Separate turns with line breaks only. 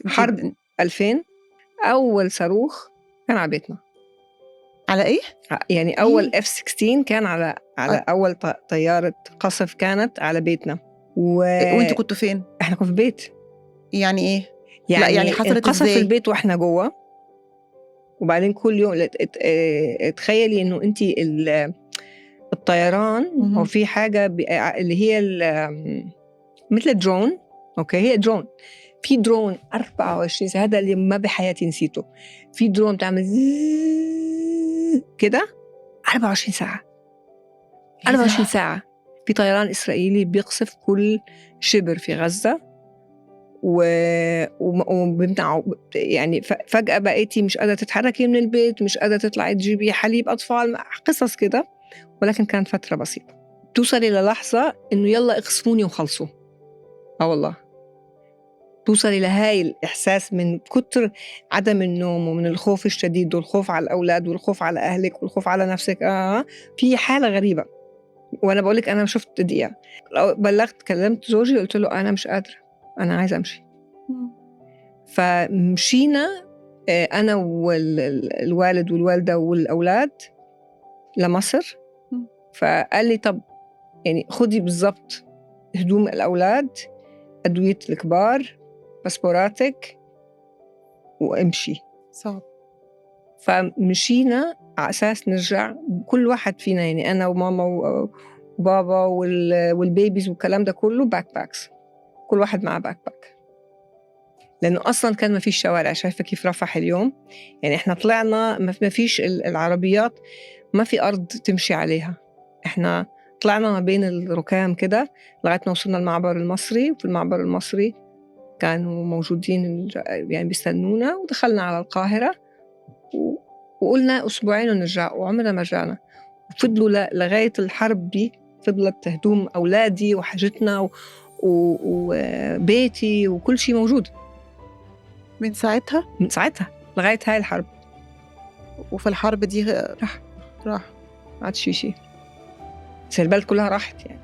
حرب 2000 أول صاروخ كان على بيتنا.
على إيه؟
يعني أول F-16 كان على أول طيارة قصف كانت على بيتنا.
وانتوا كنتوا فين؟
إحنا كنا في البيت.
يعني إيه؟
يعني
لا يعني حصلت
انقصف
إزاي؟
البيت وإحنا جوه، وبعدين كل يوم تخيلي إنه أنتي الطيران هو في حاجة اللي هي مثل الدرون. أوكي، هي درون. في درون 24 ساعة، هذا اللي ما بحياتي نسيته. في درون بتعمل كده 24 ساعة. 24 ساعة في طيران إسرائيلي بيقصف كل شبر في غزة وبمنع. يعني فجأة بقيتي مش قادرة تتحركي من البيت، مش قادرة تطلعي تجيبي حليب أطفال، قصص كده. ولكن كانت فترة بسيطة، توصلي للحظة إنه يلا اقصفوني وخلصوا. والله توصلي لهاي الإحساس من كتر عدم النوم ومن الخوف الشديد والخوف على الأولاد والخوف على أهلك والخوف على نفسك. في حالة غريبة. وأنا بقولك أنا شفت دقيقة، بلغت كلمت زوجي قلت له أنا مش قادرة، أنا عايزة أمشي. فمشينا أنا والوالد والوالدة والأولاد لمصر. فقال لي طب يعني خدي بالضبط هدوم الأولاد، أدوية الكبار، باسبوراتك، وامشي.
صعب.
فمشينا على أساس نرجع كل واحد فينا، يعني أنا وماما وبابا والبيبيز والكلام ده كله باك باكس، كل واحد معه باك باك. لأنه أصلاً كان ما فيش شوارع. شايفة كيف رفح اليوم؟ يعني إحنا طلعنا ما فيش العربيات، ما في أرض تمشي عليها. إحنا طلعنا ما بين الركام كده لغاية ما وصلنا المعبر المصري. وفي المعبر المصري كانوا موجودين يعني بيستنونا، ودخلنا على القاهرة وقلنا أسبوعين ونرجع، وعمرنا ما رجعنا. وفضلوا لغاية الحرب دي فضلت هدوم أولادي وحاجتنا وبيتي وكل شيء موجود
من ساعتها
لغاية هاي الحرب.
وفي الحرب دي
راح
ما
عادش شيء. البلد كلها راحت يعني.